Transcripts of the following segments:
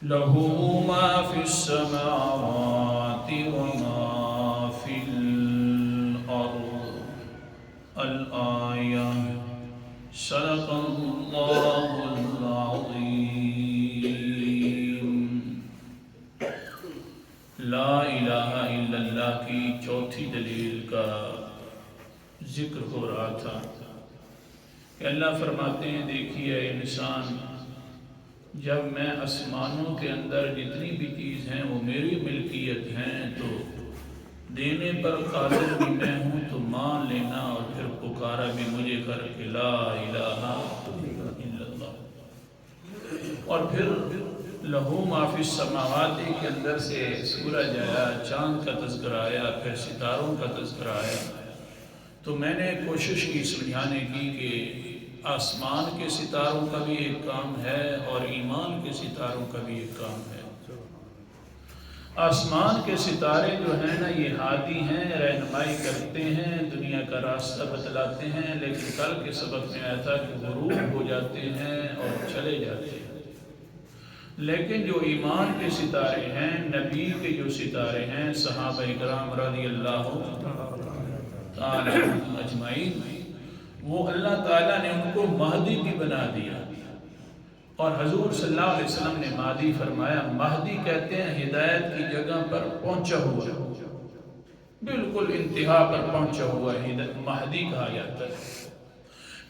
لہو ما فی السماوات وما فی الارض الآیہ صدق اللہ العظیم۔ لا الہ الا اللہ کی چوتھی دلیل کا ذکر ہو رہا تھا کہ اللہ فرماتے ہیں دیکھیے انسان، جب میں آسمانوں کے اندر جتنی بھی چیز ہیں وہ میری ملکیت ہیں تو دینے پر قادر بھی میں ہوں، تو مان لینا اور پھر پکارا بھی مجھے کر کے لا الہ الا اللہ۔ اور پھر لہو ما فی السماوات کے اندر سے سورج آیا، چاند کا تذکرہ آیا، پھر ستاروں کا تذکرہ آیا۔ تو میں نے کوشش کی سمجھانے کی کہ آسمان کے ستاروں کا بھی ایک کام ہے اور ایمان کے ستاروں کا بھی ایک کام ہے۔ آسمان کے ستارے جو ہیں نا یہ ہادی ہیں، رہنمائی کرتے ہیں، دنیا کا راستہ بتلاتے ہیں، لیکن کل کے سبق میں آیا تھا کہ غروب ہو جاتے ہیں اور چلے جاتے ہیں۔ لیکن جو ایمان کے ستارے ہیں، نبی کے جو ستارے ہیں، صحابہ کرام رضی اللہ تعالی اجمعین، وہ اللہ تعالیٰ نے ان کو مہدی بھی بنا دیا۔ اور حضور صلی اللہ علیہ وسلم نے مہدی فرمایا، مہدی کہتے ہیں ہدایت کی جگہ پر پہنچا ہوا، بالکل انتہا پر پہنچا ہوا مہدی کہا جاتا ہے۔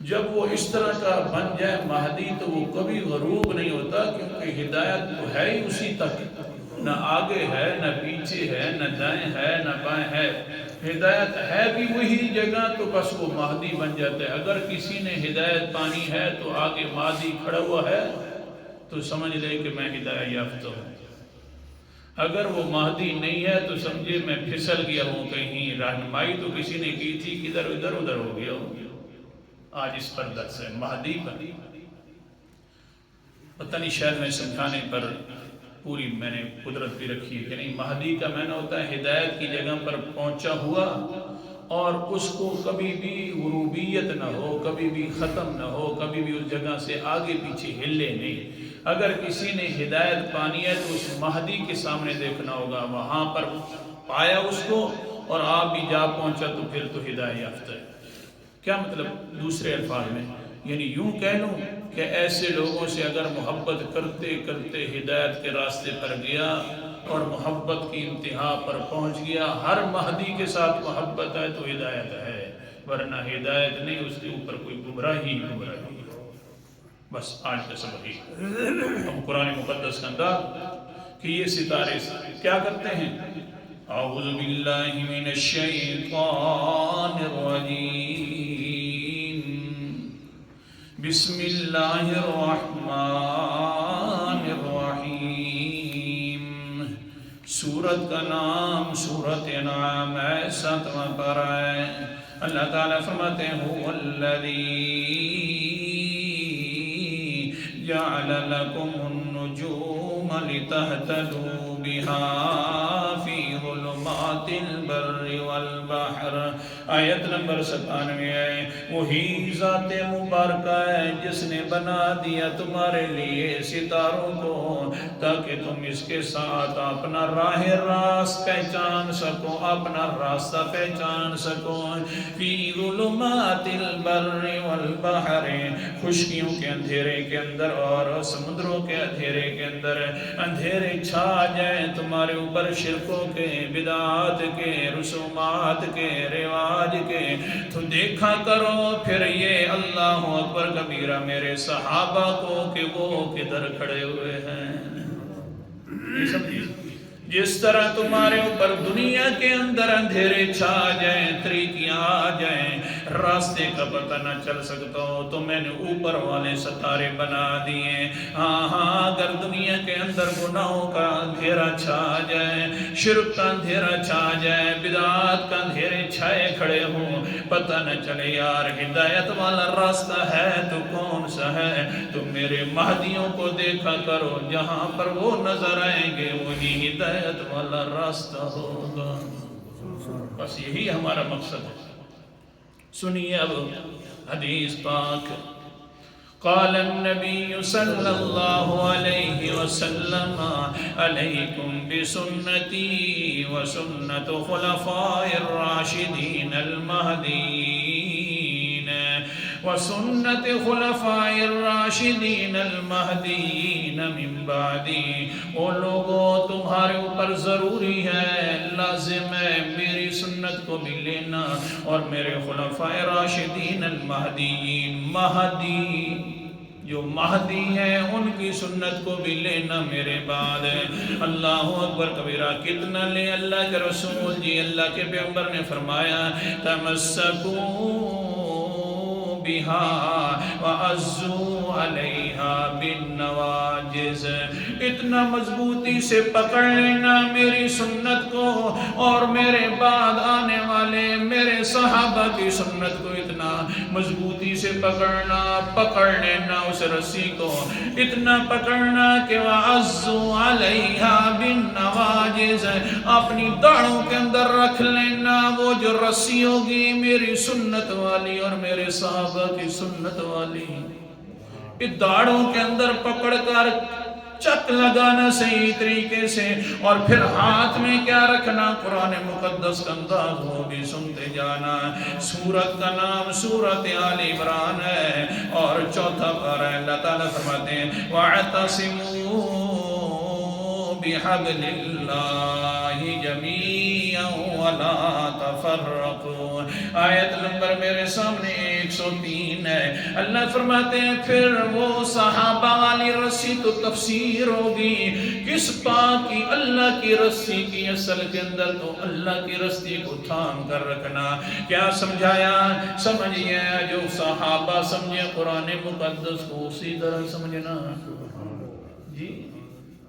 جب وہ اس طرح کا بن جائے مہدی تو وہ کبھی غروب نہیں ہوتا، کیونکہ ہدایت تو ہے ہی اسی تک، نہ آگے ہے نہ پیچھے ہے نہ دائیں ہے نہ بائیں ہے، ہدایت ہے بھی وہی جگہ، تو بس وہ مہدی بن جاتا ہے۔ اگر کسی نے ہدایت پانی ہے تو آگے مہدی کھڑا ہوا ہے تو سمجھ لے کہ میں ہدایت یافتہ ہوں، اگر وہ مہدی نہیں ہے تو سمجھے میں پھسل گیا ہوں کہیں، رہنمائی تو کسی نے کی تھی کدھر ادھر ادھر ہو گیا ہوں۔ آج اس پر درس ہے مہدی پر، پتہ نہیں شاید میں سمجھانے پر پوری میں نے قدرت بھی رکھی ہے کہ نہیں۔ مہدی کا معنی ہوتا ہے ہدایت کی جگہ پر پہنچا ہوا اور اس کو کبھی بھی غروبیت نہ ہو، کبھی بھی ختم نہ ہو، کبھی بھی اس جگہ سے آگے پیچھے ہلے نہیں۔ اگر کسی نے ہدایت پانی ہے تو اس مہدی کے سامنے دیکھنا ہوگا، وہاں پر پایا اس کو اور آپ بھی جا پہنچا تو پھر تو ہدایت یافتہ ہے۔ کیا مطلب؟ دوسرے الفاظ میں یعنی یوں کہہ لوں کہ ایسے لوگوں سے اگر محبت کرتے کرتے ہدایت کے راستے پر گیا اور محبت کی انتہا پر پہنچ گیا، ہر مہدی کے ساتھ محبت ہے تو ہدایت ہے، ورنہ ہدایت نہیں، اس کے اوپر کوئی گمراہی گمراہی۔ بس آج کا سبق ہی ہم قرآن مقدس کا انداز کہ یہ ستارے کیا کرتے ہیں۔ اعوذ باللہ من الشیطان الرجیم، بسم اللہ الرحمن الرحیم۔ سورت کا نام سورت انعام ہے، 7واں پارہ ہے۔ اللہ تعالیٰ فرماتے ہیں هو الذی جعل لکم النجوم لتہتدوا بها فی ظلمات البر والبحر۔ آیت نمبر 97 ہے۔ وہی ذات مبارکہ ہے جس نے بنا دیا تمہارے لیے ستاروں کو تاکہ تم اس کے ساتھ اپنا راہ راست پہچان سکو، اپنا راستہ پہچان سکو۔ فی ظلمات البر والبحر، خشکیوں کے اندھیرے کے اندر اور سمندروں کے اندھیرے کے اندر اندھیرے چھا جائیں تمہارے اوپر، شرکوں کے، بدعات کے، رسومات کے، رواج کے، تو دیکھا کرو پھر یہ اللہ اکبر کبیرہ میرے صحابہ کو کہ وہ کدھر کھڑے ہوئے ہیں۔ یہ سمجھیے، جس طرح تمہارے اوپر دنیا کے اندر اندھیرے چھا جائیں، تاریکیاں آ جائیں، راستے کا پتہ نہ چل سکتا ہو، تو میں نے اوپر والے ستارے بنا دیے۔ ہاں اگر دنیا کے اندر گناہوں کا اندھیرا چھا جائے، شرک کا اندھیرا چھا جائے، بدعات کا اندھیرے چھائے کھڑے ہوں، پتہ نہ چلے یار ہدایت والا راستہ ہے تو کون سا ہے، تو میرے مہدیوں کو دیکھا کرو، جہاں پر وہ نظر آئیں گے وہی ہدایت والا راستہ ہوگا۔ بس یہی ہمارا مقصد ہے۔ سنیے اب حدیث پاک، قال النبي صلى الله عليه وسلم عليكم بسنتي وسنة خلفاء الراشدين المهديين وسنة خلفاء الراشدین المہدیین من بعدی. او لوگوں تمہارے اوپر ضروری ہے، لازم ہے میری سنت کو بھی لینا اور میرے خلفاء راشدین المہدیین، مہدی جو مہدی ہیں ان کی سنت کو بھی لینا میرے بعد ہے. اللہ اکبر کبیرہ. کتنا لے اللہ کے رسول جی، اللہ کے پیغمبر نے فرمایا تمسکوا بها وعزوا علیہا بالنواجز. اتنا مضبوطی سے پکڑ لینا میری سنت کو اور میرے بعد آنے والے میرے صحابہ کی سنت کو اتنا مضبوطی سے پکڑ لینا اس رسی کو اتنا پکڑنا کہ وعزوا علیہا بالنواجز، اپنی داڑھوں کے اندر رکھ لینا وہ جو رسی ہوگی میری سنت والی اور میرے صحابہ کی سنت والی. اس داڑھوں کے اندر پکڑ کر چک لگانا صحیح طریقے سے، اور پھر ہاتھ میں کیا رکھنا؟ قرآن مقدس کا انداز وہ بھی سنتے جانا. سورت کا نام سورت آل عمران ہے اور چوتھا پارہ ہے. اللہ تعالیٰ فرماتے ہیں وَاعْتَصِمُوا بِحَبْلِ اللَّهِ جَمِيعًا وَلَا تَفَرَّقُوا. آیت نمبر میرے سامنے 103 ہے. اللہ فرماتے ہیں پھر وہ صحابہ والی رسی تو تفسیر ہوگی کس پاک کی؟ اللہ کی رسی کی. اصل کے اندر تو اللہ کی رسی کو تھام کر رکھنا. کیا سمجھایا؟ سمجھئے جو صحابہ سمجھے قرآن مقدس کو اسی طرح سمجھنا جی،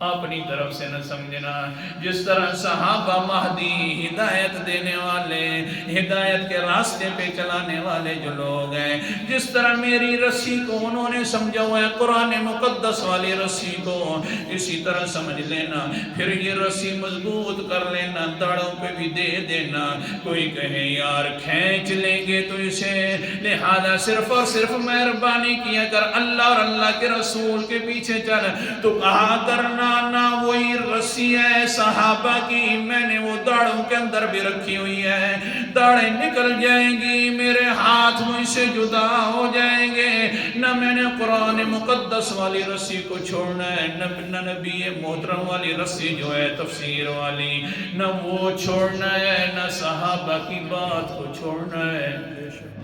اپنی طرف سے نہ سمجھنا. جس طرح صحابہ مہدی ہدایت دینے والے، ہدایت کے راستے پہ چلانے والے جو لوگ ہیں، جس طرح میری رسی کو انہوں نے سمجھا ہوا ہے قرآن مقدس والی رسی کو، اسی طرح سمجھ لینا. پھر یہ رسی مضبوط کر لینا، داڑھوں پہ بھی دے دینا. کوئی کہے یار کھینچ لیں گے تو اسے، لہذا صرف اور صرف مہربانی کیا کر اللہ اور اللہ کے رسول کے پیچھے چل. تو کہا کرنا نہ وہی رسی ہے صحابہ کی، میں نے وہ داڑھوں کے اندر بھی رکھی ہوئی ہے، داڑھیں نکل جائیں گی، میرے ہاتھ مجھ سے جدا ہو جائیں گے. نہ میں نے قرآن مقدس والی رسی کو چھوڑنا ہے، نہ نبی محترم والی رسی جو ہے تفسیر والی، نہ وہ چھوڑنا ہے، نہ صحابہ کی بات کو چھوڑنا ہے.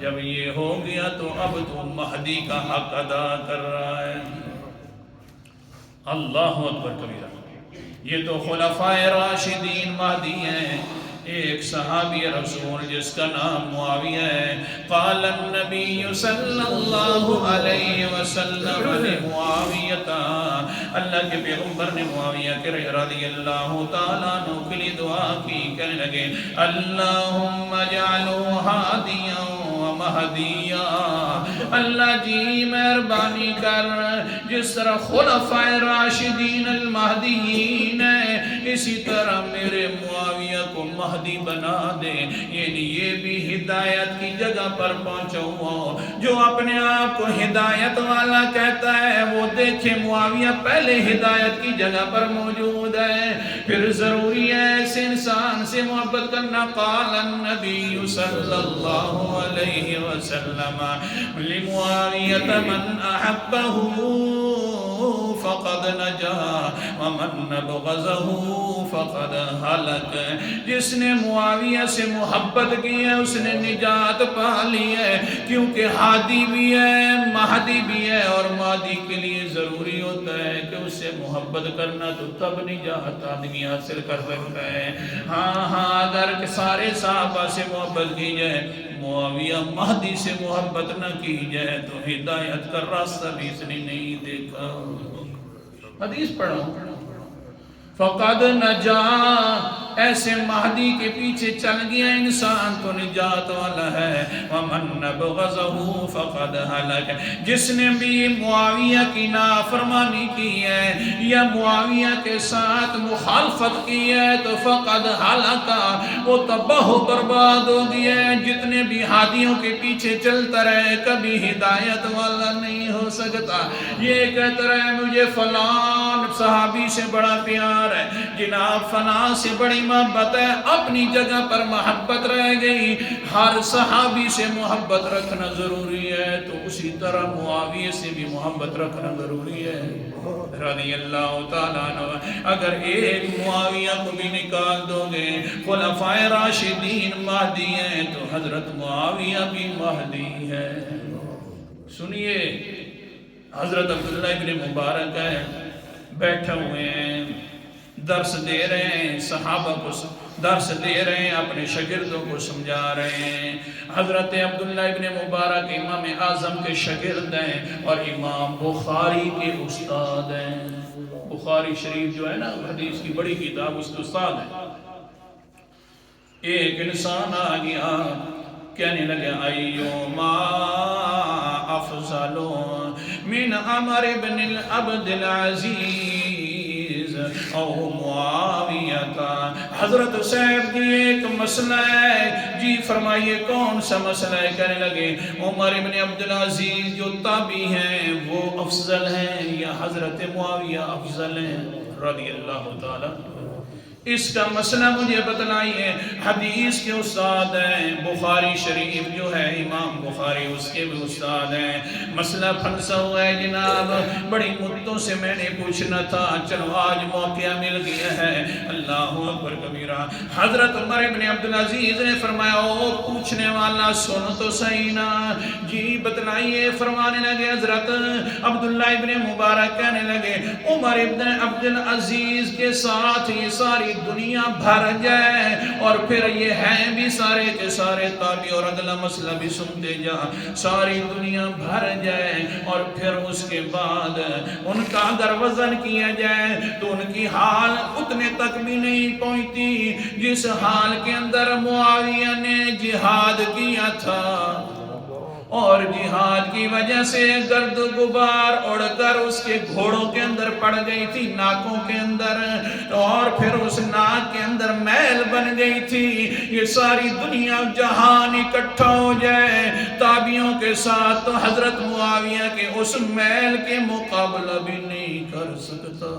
جب یہ ہو گیا تو اب تو مہدی کا حق ادا کر رہا ہے. اللہ اکبر کبیرہ. یہ تو خلفائے راشدین مہدی ہیں. ایک صحابی رسول جس کا نام معاویہ ہے. قال النبی صلی اللہ علیہ وسلم لمعاویہ، اللہ کے پیغمبر نے معاویہ کے رضی اللہ تعالیٰ عنہ کے لیے دعا کی. کہنے لگے اللہم اجعلہ ہادیا ومہدیا. اللہ جی مہربانی کر جس طرح خلفائے راشدین المہدیین ہیں، اسی طرح میرے معاویہ کو مہدی بنا دے. یعنی یہ بھی ہدایت کی جگہ پر پہنچا ہوا جو اپنے آپ کو ہدایت والا کہتا ہے، وہ دیکھے معاویہ پہلے ہدایت کی جگہ پر موجود ہے. پھر ضروری ہے ایسے انسان سے محبت کرنا. قال النبی صلی اللہ علیہ وسلم لمعاویہ من احبہ فقد نجا ومن بغضہ فقد ہلک. جس نے معاویہ سے محبت کی ہے اس نے نجات پا لی ہے، کیونکہ ہادی بھی ہے مہدی بھی ہے، اور مہدی کے لیے ضروری ہوتا ہے کہ اس سے محبت کرنا، تو تب نجات آدمی حاصل کر سکتا ہے. ہاں اگر سارے صحابہ سے محبت کی جائے، معاویہ مہدی سے محبت نہ کی جائے، تو ہدایت کا راستہ بھی اس نے نہیں دیکھا. حدیث پڑھو فقد نجا ایسے مہدی کے پیچھے چل گیا انسان تو نجات والا ہے۔ وَمَنْ نَبْغَضَهُ فَقَدْ هَلَكَ، جس نے بھی معاویہ کی نافرمانی کی ہے یا معاویہ کے ساتھ مخالفت کی ہے تو فقد ہلاکا، وہ تباہ و برباد ہو گیا ہے۔ جتنے بھی ہادیوں کے پیچھے چلتا رہے کبھی ہدایت والا نہیں ہو سکتا۔ یہ کہتا رہے مجھے فلان صحابی سے بڑا پیار ہے، جناب فلاں سے بڑی محبت ہے، اپنی جگہ پر محبت رہ گئی۔ ہر صحابی سے محبت رکھنا ضروری ہے تو اسی طرح معاویہ سے بھی محبت رکھنا ضروری ہے رضی اللہ تعالیٰ عنہ۔ اگر ایک معاویہ کو بھی نکال دو گے، خلفائے راشدین مہدی ہیں تو حضرت معاویہ بھی مہدی ہے۔ سنیے، حضرت عبداللہ ابن مبارک ہے، بیٹھے ہوئے ہیں، درس دے رہے ہیں، صحابہ کو درس دے رہے ہیں، اپنے شاگردوں کو سمجھا رہے ہیں۔ حضرت عبداللہ ابن مبارک امام اعظم کے شاگرد ہیں اور امام بخاری کے استاد ہیں۔ بخاری شریف جو ہے نا حدیث کی بڑی کتاب، اس کے استاد ہیں۔ ایک انسان آ گیا، کہنے لگے ایوما افضل من عمر بن عبد العزیز او معاویہ کا۔ حضرت صاحب کی ایک مسئلہ ہے، جی فرمائیے کون سا مسئلہ ہے؟ کہنے لگے عمر بن عبد العزیز جو تابعی ہیں وہ افضل ہیں یا حضرت معاویہ افضل ہیں رضی اللہ تعالیٰ۔ اس کا مسئلہ مجھے بتلائیے۔ حدیث کے استاد ہیں، بخاری شریف جو ہے امام بخاری اس کے بھی استاد ہیں۔ مسئلہ پھنسا ہوا ہے جناب، بڑی مدتوں سے میں نے پوچھنا تھا، چلو آج موقع مل گیا ہے۔ اللہ اکبر کبیرہ۔ حضرت عمر بن عبدالعزیز نے فرمایا او پوچھنے والا سن تو صحیح نا، جی بتلائیے۔ فرمانے لگے حضرت عبداللہ ابن مبارک کہنے لگے عمر بن عبدالعزیز کے ساتھ یہ ساری دنیا بھر جائے اور پھر یہ ہیں بھی سارے کے سارے تابعی، اور اگلا مسئلہ بھی سنتے جا، ساری دنیا بھر جائے اور پھر اس کے بعد ان کا اگر وزن کیا جائے تو ان کی حال اتنے تک بھی نہیں پہنچتی جس حال کے اندر معاویہ نے جہاد کیا تھا، اور جہاد کی وجہ سے گرد و غبار اڑ کر اس کے گھوڑوں کے اندر پڑ گئی تھی، ناکوں کے اندر، اور پھر اس ناک کے اندر میل بن گئی تھی۔ یہ ساری دنیا جہان اکٹھا ہو جائے تابعیوں کے ساتھ تو حضرت معاویہ کے اس میل کے مقابلہ بھی نہیں کر سکتا۔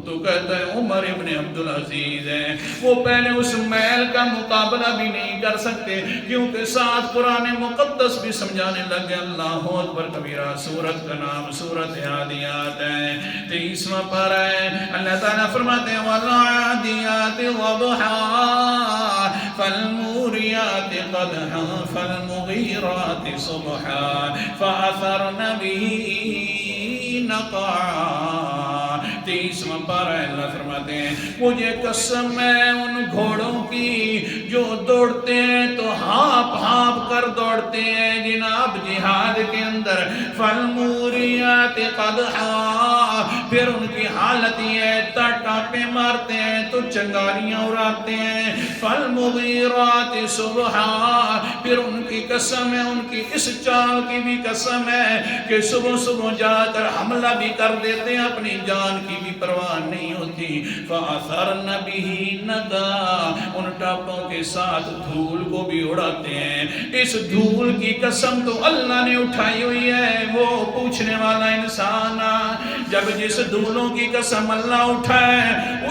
تو کہتا ہے عمر ابن عبدالعزیز ہے، وہ پہلے اس میل کا مقابلہ بھی نہیں کر سکتے، کیونکہ ساتھ قرآن مقدس بھی سمجھانے لگے۔ اللہ اکبر کبیرہ۔ سورت کا نام سورت عادیات ہے، 23واں پارہ ہے۔ اللہ تعالیٰ فرماتے ہیں وَالْعَادِيَاتِ ضَبْحًا فَالْمُورِيَاتِ قَدْحًا فَالْمُغِيرَاتِ صُبْحًا فَأَثَرْنَ بِهِ نَقْعًا۔ 23واں پارہ ہے۔ اللہ فرماتے ہیں مجھے قسم ہے ان گھوڑوں کی جو دوڑتے ہیں تو ہانپ ہانپ کر دوڑتے ہیں جناب جہاد کے اندر۔ فالموریات قدحا، پھر ان کی حالت یہ ہے ٹاپے مارتے ہیں تو چنگاریاں اڑاتے ہیں۔ فالمغیرات صبحا، پھر ان کی قسم ہے، ان کی اس چال کی بھی قسم ہے کہ صبح صبح جا کر حملہ بھی کر دیتے ہیں، اپنی جان کی بھی پرواہ نہیں ہوتی۔ فَأَثَرْنَ بِهِ نَقْعًا، ان ٹاپوں کے ساتھ دھول کو بھی اڑاتے ہیں۔ اس دھول کی قسم تو اللہ نے اٹھائی ہوئی ہے، وہ پوچھنے والا انسان جب جس دھولوں کی قسم اللہ اٹھائے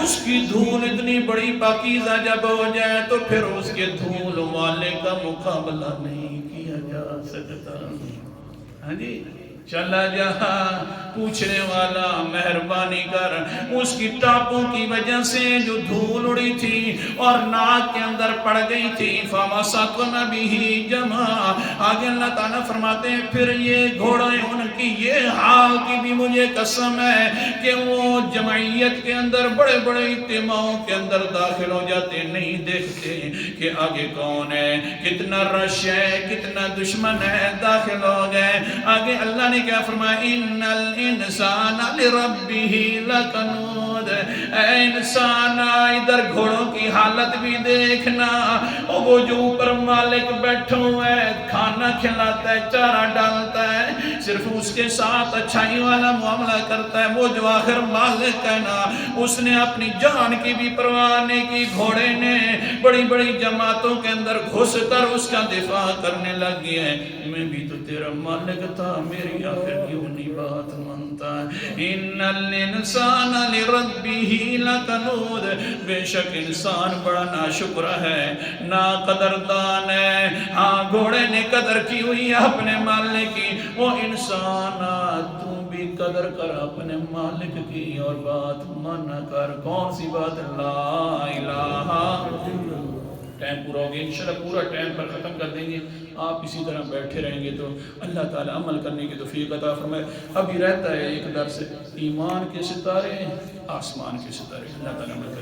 اس کی دھول اتنی بڑی پاکیزہ جب ہو جائے تو پھر اس کے دھول والے کا مقابلہ نہیں کیا جا سکتا۔ ہاں جی، چلا جہاں پوچھنے والا مہربانی کر، اس کی ٹاپوں کی وجہ سے جو دھول اڑی تھی اور ناک کے اندر پڑ گئی تھی فَوَسَطْنَ بِهِ جَمْعًا، آگے اللہ تعالیٰ فرماتے ہیں پھر یہ گھوڑے ان کی یہ حال کی بھی مجھے قسم ہے کہ وہ جمعیت کے اندر بڑے بڑے اجتماعوں کے اندر داخل ہو جاتے، نہیں دیکھتے کہ آگے کون ہے، کتنا رش ہے، کتنا دشمن ہے، داخل ہو گئے آگے اللہ نے کیا فرمایا ان الانسان لربہ لکنود، اے انسان ادھر گھوڑوں کی حالت بھی دیکھنا، وہ جو اوپر مالک بیٹھا ہوا ہے، کھانا کھلاتا ہے، چارہ ڈالتا ہے، صرف اس کے ساتھ اچھائی والا معاملہ کرتا ہے، وہ جو آخر مالک ہے نا، اس نے اپنی جان کی بھی پرواہ نہیں کی، گھوڑے نے بڑی بڑی جماعتوں کے اندر گھس کر اس کا دفاع کرنے لگ گئے ہیں، میں بھی تو تیرا مالک تھا، میری آخر کیوں نہیں بات مانتا ہے؟ ان الانسان لربہ لکنود، بے شک انسان بڑا ناشکر ہے، نا قدردان ہے۔ ہاں گھوڑے نے قدر کی ہوئی اپنے مالک کی، وہ انسان تو بھی قدر کر اپنے مالک کی اور بات مانا کر۔ کون سی بات؟ لا الہ۔ ٹائم پورا ہو گیا، انشاءاللہ پورا ٹائم پر ختم کر دیں گے، آپ اسی طرح بیٹھے رہیں گے تو اللہ تعالیٰ عمل کرنے کی توفیق عطا فرمائے۔ ابھی رہتا ہے ایک درس، ایمان کے ستارے، آسمان کے ستارے، اللہ تعالیٰ عمل کرے۔